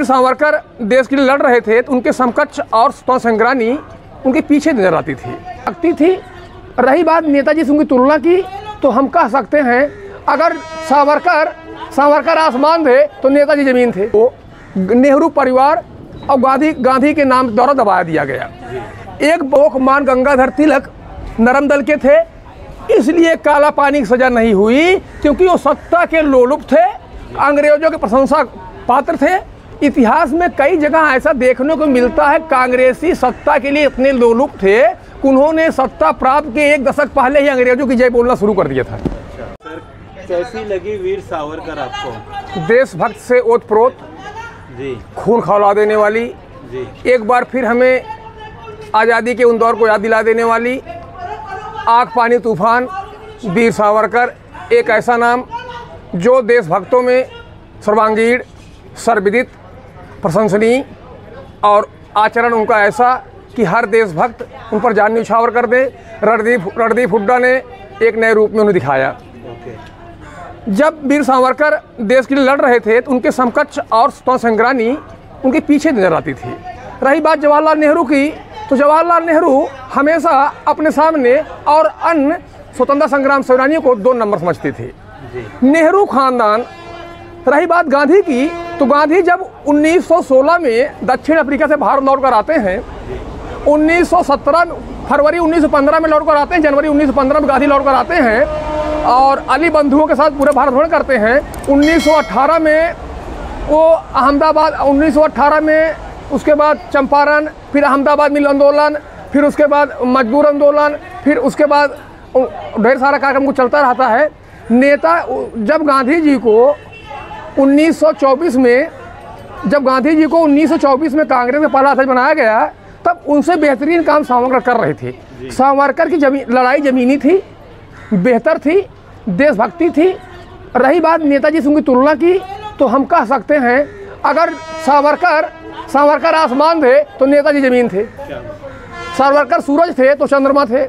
वीर सावरकर देश के लिए लड़ रहे थे तो उनके समकक्ष और स्वतंत्रता संग्रामी उनके पीछे नजर आती थी। रही बात नेताजी से उनकी तुलना की, तो हम कह सकते हैं अगर सावरकर आसमान थे तो नेताजी जमीन थे। तो नेहरू परिवार और गांधी के नाम द्वारा दबाया दिया गया। एक लोकमान्य गंगाधर तिलक नरम दल के थे, इसलिए काला पानी की सजा नहीं हुई क्योंकि वो सत्ता के लोलुप थे, अंग्रेजों के प्रशंसा पात्र थे। इतिहास में कई जगह ऐसा देखने को मिलता है, कांग्रेसी सत्ता के लिए इतने लोलुप थे, उन्होंने सत्ता प्राप्त के 1 दशक पहले ही अंग्रेजों की जय बोलना शुरू कर दिया था। सर, कैसी लगी वीर सावरकर आपको? देशभक्त से ओतप्रोत जी, खून खौला देने वाली जी, एक बार फिर हमें आज़ादी के उन दौर को याद दिला देने वाली आग पानी तूफान वीर सावरकर, एक ऐसा नाम जो देशभक्तों में सर्वांगीण, सर्वविदित, प्रशंसनीय और आचरण उनका ऐसा कि हर देशभक्त उन पर जान न्यौछावर कर दे। रणदीप हुड्डा ने एक नए रूप में उन्हें दिखाया। जब वीर सावरकर देश के लिए लड़ रहे थे तो उनके समकक्ष और स्वतंत्रता संग्रामी उनके पीछे नजर आती थी। रही बात जवाहरलाल नेहरू की, तो जवाहरलाल नेहरू हमेशा अपने सामने और अन्य स्वतंत्रता संग्राम सेनानियों को 2 नंबर समझते थे। नेहरू खानदान। रही बात गांधी की, तो गांधी जब 1916 में दक्षिण अफ्रीका से भारत लौट कर आते हैं, 1917 फरवरी 1915 में लौट कर आते हैं, जनवरी 1915 में गांधी लौट कर आते हैं और अली बंधुओं के साथ पूरे भारत भ्रमण करते हैं। 1918 में वो अहमदाबाद, 1918 में उसके बाद चंपारण, फिर अहमदाबाद मिल आंदोलन, फिर उसके बाद मजदूर आंदोलन, फिर उसके बाद ढेर सारा कार्यक्रम को चलता रहता है। नेता जब गांधी जी को 1924 में कांग्रेस का पहला अध्यक्ष बनाया गया, तब उनसे बेहतरीन काम सावरकर कर रहे थे। सावरकर की लड़ाई जमीनी थी, बेहतर थी, देशभक्ति थी। रही बात नेताजी से उनकी तुलना की, तो हम कह सकते हैं अगर सावरकर आसमान थे तो नेताजी जमीन थे, सावरकर सूरज थे तो चंद्रमा थे।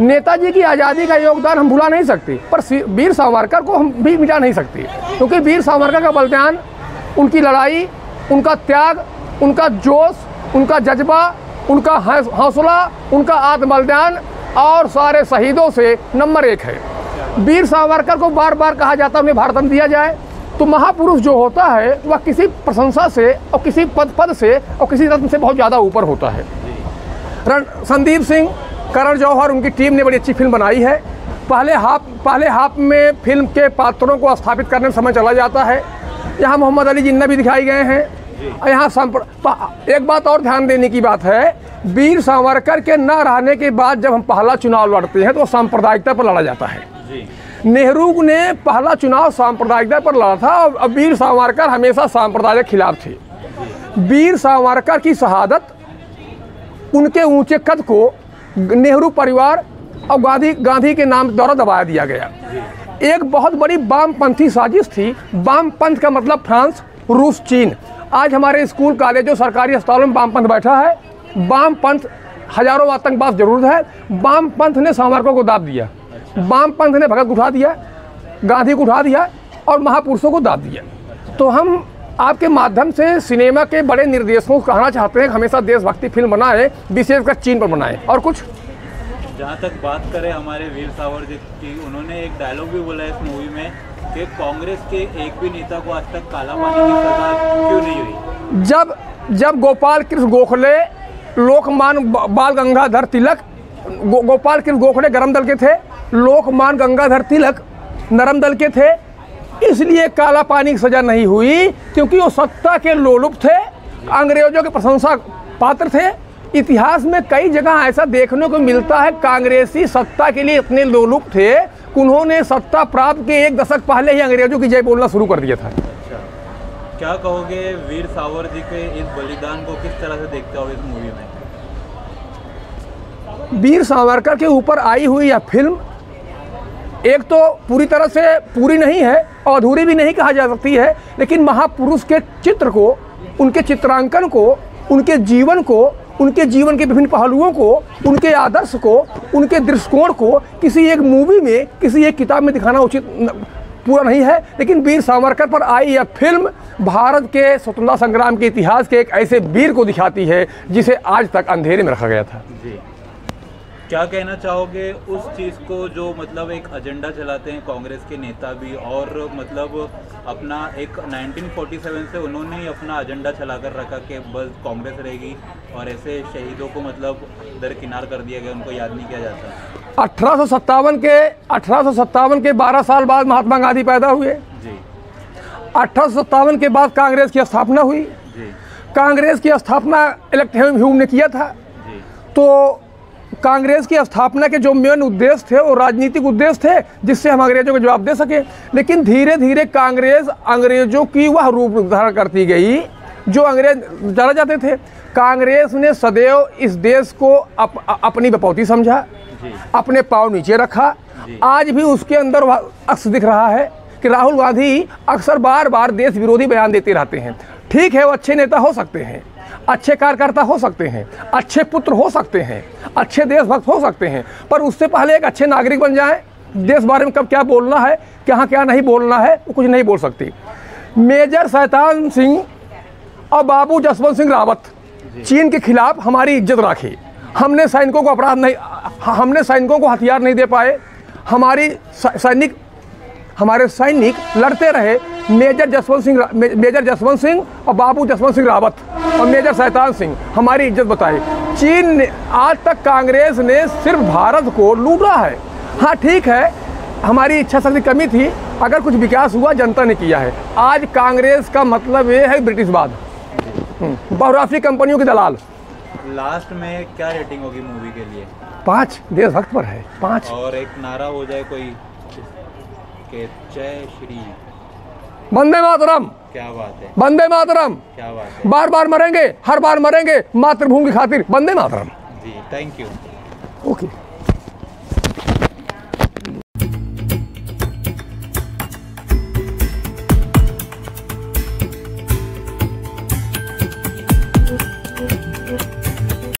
नेताजी की आज़ादी का योगदान हम भुला नहीं सकते, पर वीर सावरकर को हम भी मिटा नहीं सकते, क्योंकि वीर सावरकर का बलिदान, उनकी लड़ाई, उनका त्याग, उनका जोश, उनका जज्बा, उनका हौसला, उनका आत्मबलिदान और सारे शहीदों से नंबर 1 है। वीर सावरकर को बार बार कहा जाता है उन्हें भारत रत्न दिया जाए, तो महापुरुष जो होता है वह किसी प्रशंसा से और किसी पद से और किसी रत्न से बहुत ज़्यादा ऊपर होता है। संदीप सिंह, करण जौहर, उनकी टीम ने बड़ी अच्छी फिल्म बनाई है। पहले हाफ में फिल्म के पात्रों को स्थापित करने में समय चला जाता है। यहाँ मोहम्मद अली जिन्ना भी दिखाई गए हैं। यहाँ एक बात और ध्यान देने की बात है, वीर सावरकर के न रहने के बाद जब हम पहला चुनाव लड़ते हैं तो सांप्रदायिकता पर लड़ा जाता है। नेहरू ने पहला चुनाव सांप्रदायिकता पर लड़ा था और वीर सावरकर हमेशा सांप्रदायिक खिलाफ थे। वीर सावरकर की शहादत, उनके ऊंचे कद को नेहरू परिवार और गांधी के नाम द्वारा दबाया दिया गया। एक बहुत बड़ी वामपंथी साजिश थी। वामपंथ का मतलब फ्रांस, रूस, चीन। आज हमारे स्कूल, कॉलेजों, सरकारी अस्पतालों में वामपंथ बैठा है। वामपंथ हजारों आतंकवाद जरूर है। वामपंथ ने सावरकर को दाब दिया, वामपंथ ने भगत को उठा दिया, गांधी को उठा दिया और महापुरुषों को दाब दिया। तो हम आपके माध्यम से सिनेमा के बड़े निर्देशकों को कहना चाहते हैं कि हमेशा देशभक्ति फिल्म बनाएं, विशेषकर चीन पर बनाएं। और कुछ जहाँ तक बात करें हमारे वीर सावरकर की, उन्होंने एक डायलॉग भी बोला इस मूवी में कि कांग्रेस के एक भी नेता को आज तक काला पानी की सजा क्यों नहीं हुई। जब गोपाल कृष्ण गोखले, लोकमान्य बाल गंगाधर तिलक, गोपाल कृष्ण गोखले गरम दल के थे, लोकमान्य गंगाधर तिलक नरम दल के थे, इसलिए काला पानी की सजा नहीं हुई क्योंकि वो सत्ता के लोलुप थे, अंग्रेजों के प्रशंसा पात्र थे। इतिहास में कई जगह ऐसा देखने को मिलता है, कांग्रेसी सत्ता के लिए इतने लोलुप थे, उन्होंने सत्ता प्राप्त के 1 दशक पहले ही अंग्रेजों की जय बोलना शुरू कर दिया था। क्या कहोगे वीर सावरकर जी के इस बलिदान को किस तरह से देखते हो इस मूवी में? वीर सावरकर के ऊपर आई हुई यह फिल्म एक तो पूरी तरह से पूरी नहीं है और अधूरी भी नहीं कहा जा सकती है, लेकिन महापुरुष के चित्र को, उनके चित्रांकन को, उनके जीवन को, उनके जीवन के विभिन्न पहलुओं को, उनके आदर्श को, उनके दृष्टिकोण को किसी एक मूवी में, किसी एक किताब में दिखाना उचित पूरा नहीं है, लेकिन वीर सावरकर पर आई यह फिल्म भारत के स्वतंत्रता संग्राम के इतिहास के एक ऐसे वीर को दिखाती है जिसे आज तक अंधेरे में रखा गया था। जी, क्या कहना चाहोगे उस चीज़ को जो मतलब एक एजेंडा चलाते हैं कांग्रेस के नेता भी, और मतलब अपना एक 1947 से उन्होंने ही अपना एजेंडा चला कर रखा कि बस कांग्रेस रहेगी, और ऐसे शहीदों को मतलब दरकिनार कर दिया गया, उनको याद नहीं किया जाता। 1857 के 12 साल बाद महात्मा गांधी पैदा हुए जी। 1857 के बाद कांग्रेस की स्थापना हुई जी। कांग्रेस की स्थापना इलेक्ट्रम ह्यूम ने किया था जी। तो कांग्रेस की स्थापना के जो मेन उद्देश्य थे वो राजनीतिक उद्देश्य थे जिससे हम अंग्रेजों को जवाब दे सके। लेकिन धीरे धीरे कांग्रेस अंग्रेजों की वह रूप धारण करती गई जो अंग्रेज जाना जाते थे। कांग्रेस ने सदैव इस देश को अपनी बपौती समझा, अपने पाँव नीचे रखा। आज भी उसके अंदर वह अक्स दिख रहा है कि राहुल गांधी अक्सर बार बार देश विरोधी बयान देते रहते हैं। ठीक है, वो अच्छे नेता हो सकते हैं, अच्छे कार्यकर्ता हो सकते हैं, अच्छे पुत्र हो सकते हैं, अच्छे देशभक्त हो सकते हैं, पर उससे पहले एक अच्छे नागरिक बन जाएं। देश बारे में कब क्या बोलना है, कहाँ क्या नहीं बोलना है, वो कुछ नहीं बोल सकती। मेजर शैतान सिंह और बाबू जसवंत सिंह रावत चीन के खिलाफ हमारी इज्जत राखी। हमने सैनिकों को हमने सैनिकों को हथियार नहीं दे पाए। हमारे सैनिक लड़ते रहे। मेजर जसवंत सिंह और बाबू जसवंत सिंह रावत और मेजर शैतान सिंह हमारी इज्जत बताई। चीन ने आज तक कांग्रेस ने सिर्फ भारत को लूटा है। हाँ ठीक है, हमारी इच्छा शक्ति कमी थी, अगर कुछ विकास हुआ जनता ने किया है। आज कांग्रेस का मतलब ये है ब्रिटिशवाद, बहुराष्ट्रीय कंपनियों के दलाल। लास्ट में क्या रेटिंग होगी मूवी के लिए? 5 देशभक्त पर है 5। और एक नारा हो जाए कोई के जय श्री वंदे मातरम। क्या बात है, वंदे मातरम। क्या बात है। बार बार मरेंगे, हर बार मरेंगे मातृभूमि की खातिर, वंदे मातरम। जी, थैंक यू। ओके।